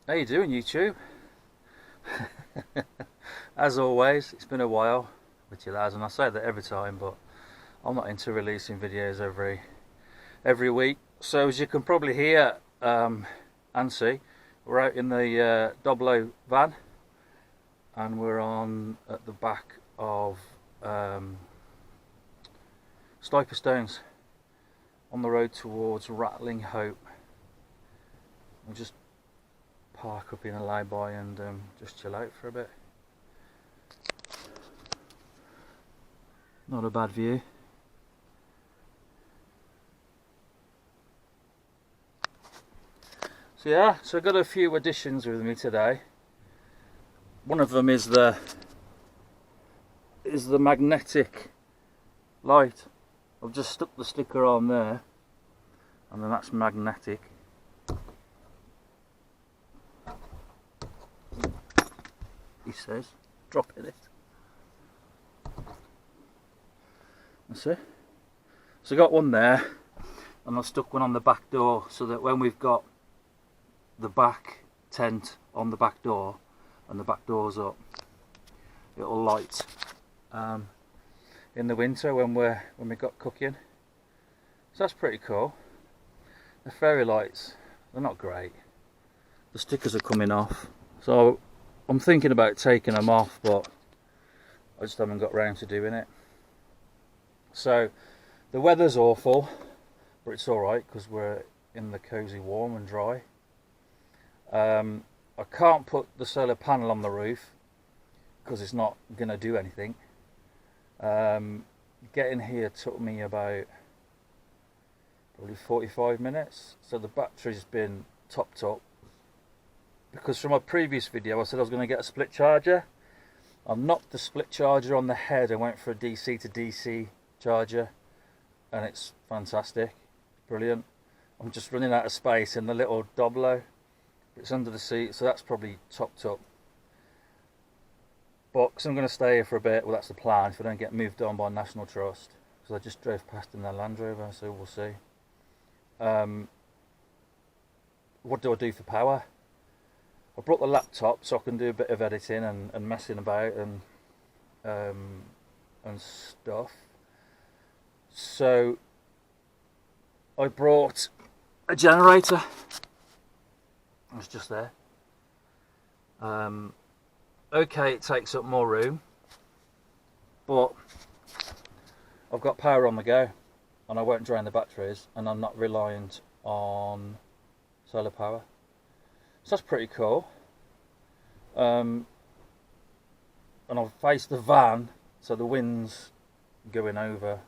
How you doing, YouTube? As always, it's been a while with you lads, and I say that every time, but I'm not into releasing videos every week. So as you can probably hear and see, we're out in the Doblo van, and we're on at the back of Stiper Stones on the road towards Rattling Hope. We'll just park up in a lay-by and just chill out for a bit. Not a bad view. So yeah, so I've got a few additions with me today. One of them is the magnetic light. I've just stuck the sticker on there, and then that's magnetic. He says, dropping it. That's it. So I got one there, and I stuck one on the back door so that when we've got the back tent on the back door and the back door's up, it'll light in the winter when we've got cooking. So that's pretty cool. The fairy lights, they're not great. The stickers are coming off, so I'm thinking about taking them off, but I just haven't got round to doing it. So the weather's awful, but it's alright because we're in the cosy warm and dry. I can't put the solar panel on the roof because it's not going to do anything. Getting here took me about probably 45 minutes, so the battery's been topped up. Because from my previous video I said I was going to get a split charger. I knocked the split charger on the head and went for a DC to DC charger, and it's fantastic, brilliant. I'm just running out of space in the little Doblo. It's under the seat, so that's probably topped up. But because I'm going to stay here for a bit, well, that's the plan if I don't get moved on by National Trust, because I just drove past in their Land Rover, so we'll see. What do I do for power? I brought the laptop so I can do a bit of editing and messing about and stuff. So I brought a generator. It's just there. Okay, it takes up more room, but I've got power on the go, and I won't drain the batteries, and I'm not reliant on solar power. So that's pretty cool. And I've faced the van so the wind's going over,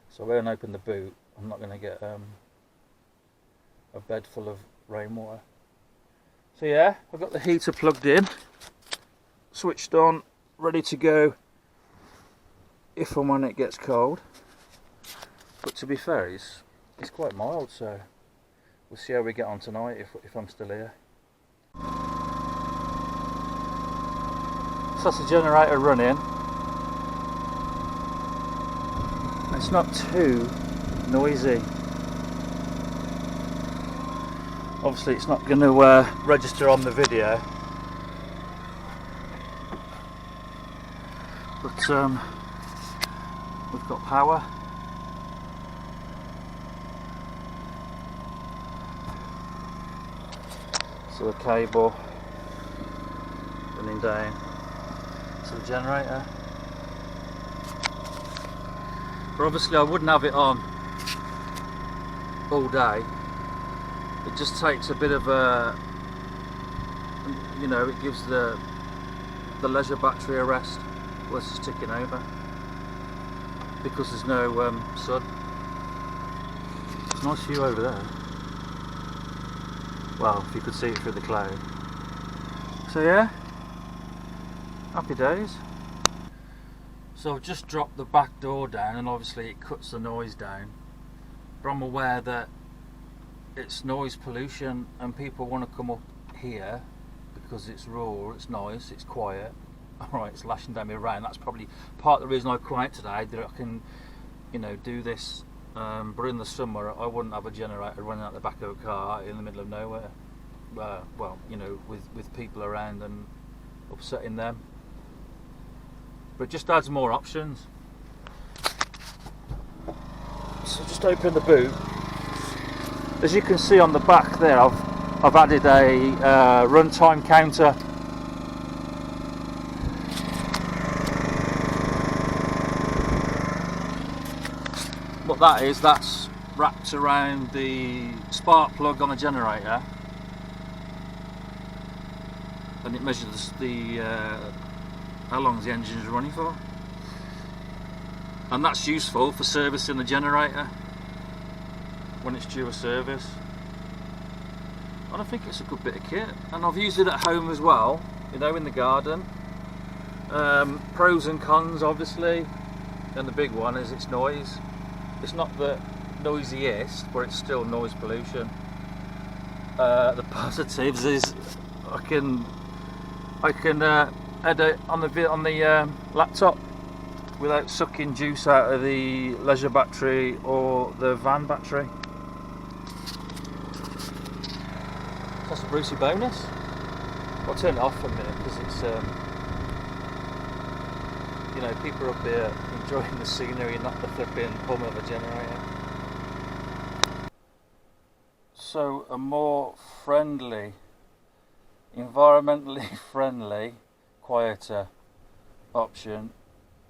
so when I open the boot I'm not going to get a bed full of rainwater. So yeah, I've got the heater plugged in, switched on, ready to go if and when it gets cold. But to be fair, it's quite mild, so we'll see how we get on tonight if I'm still here. So that's the generator running. It's not too noisy. Obviously it's not going to register on the video, but we've got power. So the cable running down to the generator. But obviously I wouldn't have it on all day. It just takes a bit of a, you know, it gives the leisure battery a rest while it's just ticking over, because there's no sun. It's a nice view over there. Well, if you could see it through the cloud. So yeah, happy days. So I've just dropped the back door down, and obviously it cuts the noise down, but I'm aware that it's noise pollution and people want to come up here because it's raw, it's nice, it's quiet. Alright, it's lashing down my rain. That's probably part of the reason I've come out today, that I can, you know, do this But in the summer I wouldn't have a generator running out the back of a car in the middle of nowhere. well, you know, with people around and upsetting them. But it just adds more options. So just open the boot. As you can see on the back there, I've added a runtime counter. What that is, that's wrapped around the spark plug on a generator, and it measures the how long the engine is running for, and that's useful for servicing the generator when it's due a service. And I think it's a good bit of kit, and I've used it at home as well, you know, in the garden. Pros and cons, obviously, and the big one is its noise. It's not the noisiest, but it's still noise pollution. The positives is I can edit on the laptop without sucking juice out of the leisure battery or the van battery. That's a Brucey bonus. I'll turn it off for a minute because it's you know, people are up here enjoying the scenery, not the flipping hum of a generator. So a more friendly, environmentally friendly, quieter option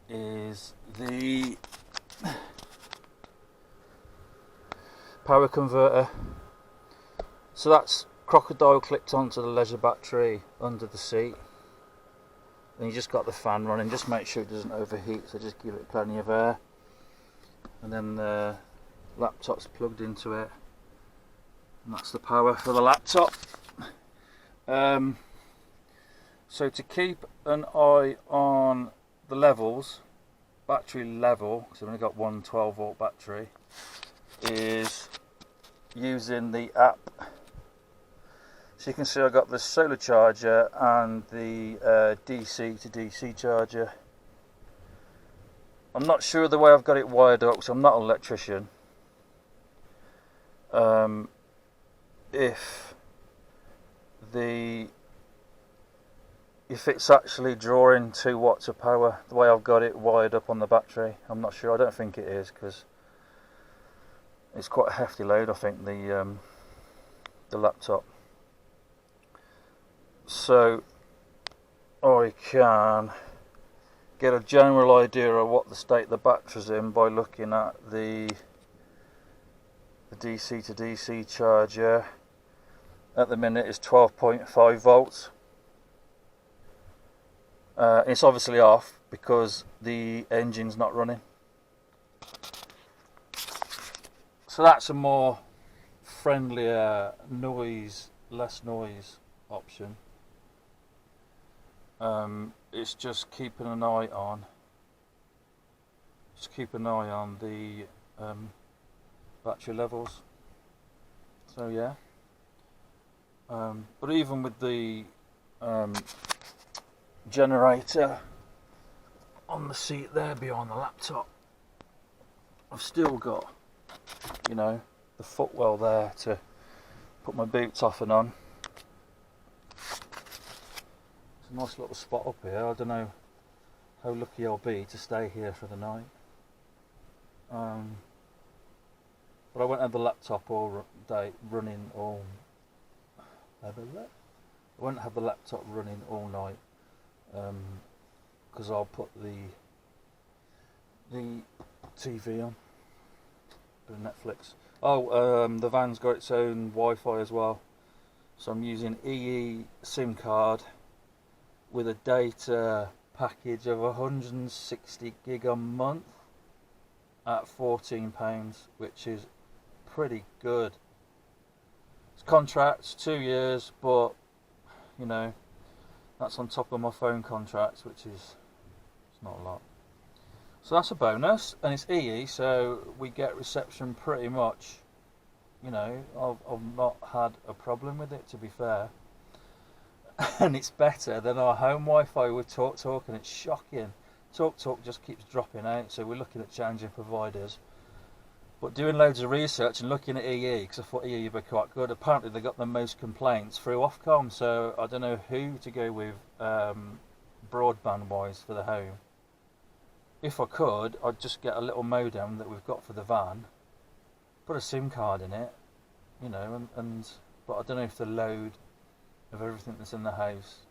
is the power converter. So that's crocodile clipped onto the leisure battery under the seat. And you just got the fan running, just make sure it doesn't overheat, so just give it plenty of air. And then the laptop's plugged into it, and that's the power for the laptop. So to keep an eye on the levels, battery level, because I've only got one 12 volt battery, is using the app. So you can see I've got the solar charger and the DC to DC charger. I'm not sure the way I've got it wired up, so I'm not an electrician. If it's actually drawing 2 watts of power, the way I've got it wired up on the battery, I'm not sure. I don't think it is, because it's quite a hefty load, I think, the laptop. So I can get a general idea of what the state the battery's in by looking at the DC to DC charger. At the minute is 12.5 volts. It's obviously off because the engine's not running. So that's a more friendlier noise, less noise option. It's just keeping an eye on the battery levels. So yeah, but even with the generator on the seat there behind the laptop, I've still got, you know, the footwell there to put my boots off and on. It's a nice little spot up here. I don't know how lucky I'll be to stay here for the night. But I won't have the laptop all day running all. I won't have the laptop running all night, because I'll put the TV on, the Netflix. Oh, the van's got its own Wi-Fi as well, so I'm using EE SIM card with a data package of 160 gig a month at £14, which is pretty good. It's contracts 2 years, but you know, that's on top of my phone contracts, which is, it's not a lot. So that's a bonus, and it's EE, so we get reception pretty much. You know, I've not had a problem with it, to be fair. And it's better than our home Wi-Fi with TalkTalk, and it's shocking. TalkTalk just keeps dropping out, so we're looking at changing providers. But doing loads of research and looking at EE, because I thought EE would be quite good, apparently they got the most complaints through Ofcom, so I don't know who to go with broadband wise for the home. If I could, I'd just get a little modem that we've got for the van, put a SIM card in it, you know, but I don't know if the load of everything that's in the house,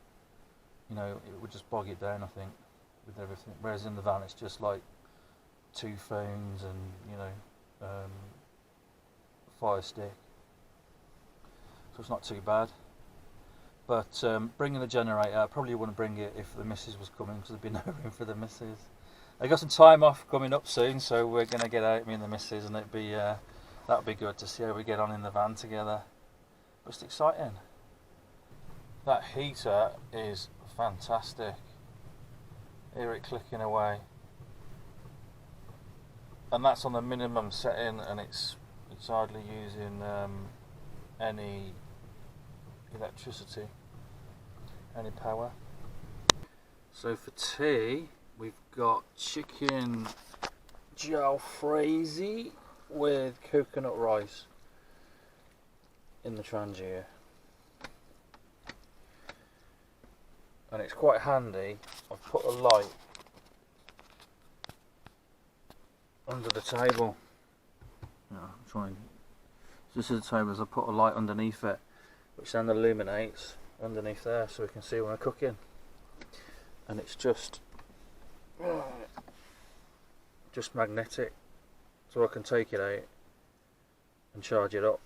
you know, it would just bog it down, I think, with everything. Whereas in the van it's just like 2 phones and, you know, Fire Stick, so it's not too bad. But bringing the generator, I probably wouldn't bring it if the missus was coming, because there'd be no room for the missus. I got some time off coming up soon, so we're going to get out, me and the missus, and it'd be that'd be good to see how we get on in the van together. But it's exciting. That heater is fantastic. Hear it clicking away. And that's on the minimum setting, and it's hardly using any electricity, any power. So for tea, we've got chicken jalfrezi with coconut rice in the Trangier. And it's quite handy. I've put a light under the table. Yeah, I'm trying. So this is the table, as I put a light underneath it, which then illuminates underneath there, so we can see when we're cooking. And it's just magnetic, so I can take it out and charge it up.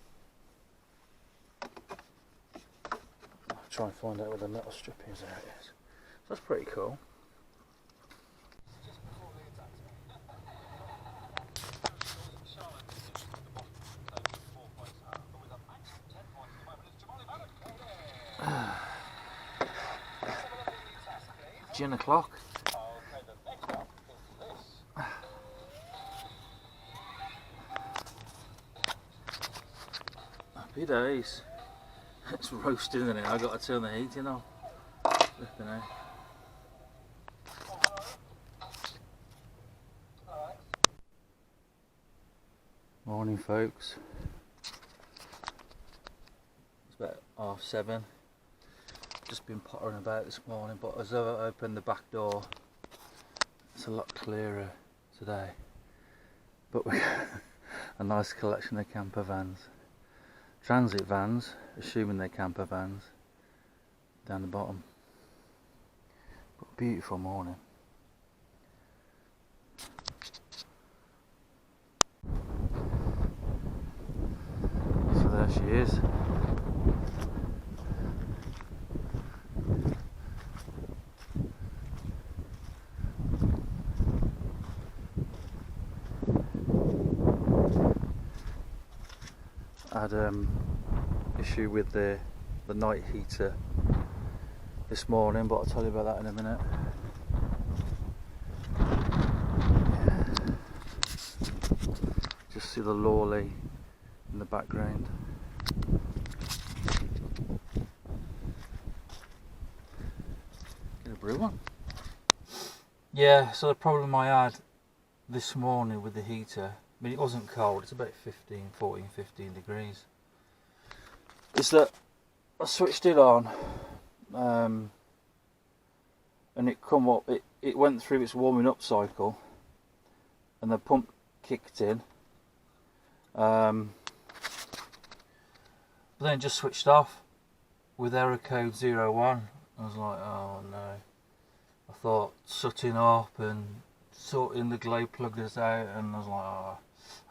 I'll try and find out where the metal strip is. There it is. So that's pretty cool. Gin o'clock. Happy days. It's roasting, isn't it? I got to turn the heating on. Flipping out. Morning, folks. It's about 7:30. Just been pottering about this morning, but as I opened the back door, it's a lot clearer today. But we got a nice collection of camper vans, transit vans, assuming they're camper vans, down the bottom. But a beautiful morning. So there she is. I had issue with the night heater this morning, but I'll tell you about that in a minute. Yeah. Just see the lorry in the background. Get a brew one. Yeah, so the problem I had this morning with the heater, I mean, it wasn't cold, it's about 14, 15 degrees, is that I switched it on and it come up, it went through its warming up cycle and the pump kicked in, but then it just switched off with error code 01. I was like, oh no. I thought shutting up and sorting the glow pluggers out, and I was like, oh,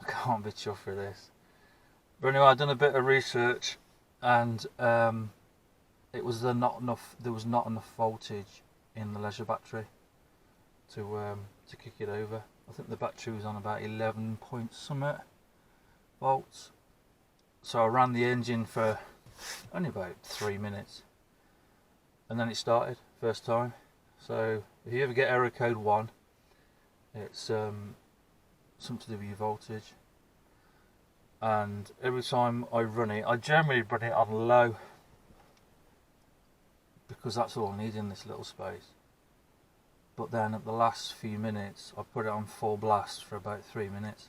I can't be chuffed for this. But anyway, I'd done a bit of research, and it was there was not enough voltage in the leisure battery to kick it over. I think the battery was on about 11 point something volts. So I ran the engine for only about 3 minutes, and then it started first time. So if you ever get error code 1, it's something to do with your voltage. And every time I run it, I generally run it on low, because that's all I need in this little space. But then at the last few minutes, I put it on full blast for about 3 minutes.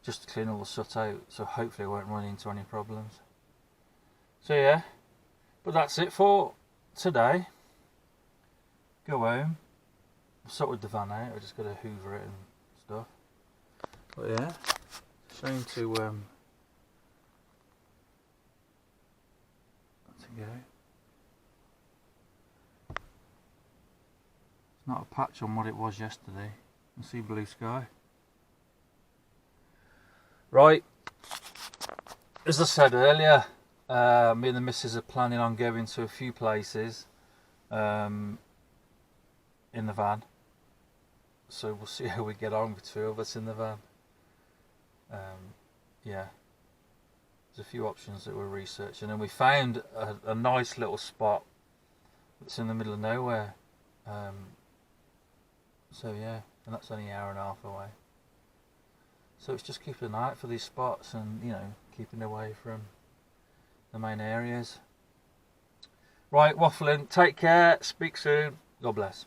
just to clean all the soot out, so hopefully I won't run into any problems. So yeah, but that's it for today. Go home, sorted the van out, I just got to hoover it and stuff. But yeah, shame to go. It's not a patch on what it was yesterday. You can see blue sky. Right, as I said earlier, me and the missus are planning on going to a few places in the van. So we'll see how we get on with two of us in the van. Yeah, there's a few options that we're researching, and we found a nice little spot that's in the middle of nowhere. So yeah, and that's only an hour and a half away. So it's just keeping an eye out for these spots and, you know, keeping away from the main areas. Right, waffling. Take care. Speak soon. God bless.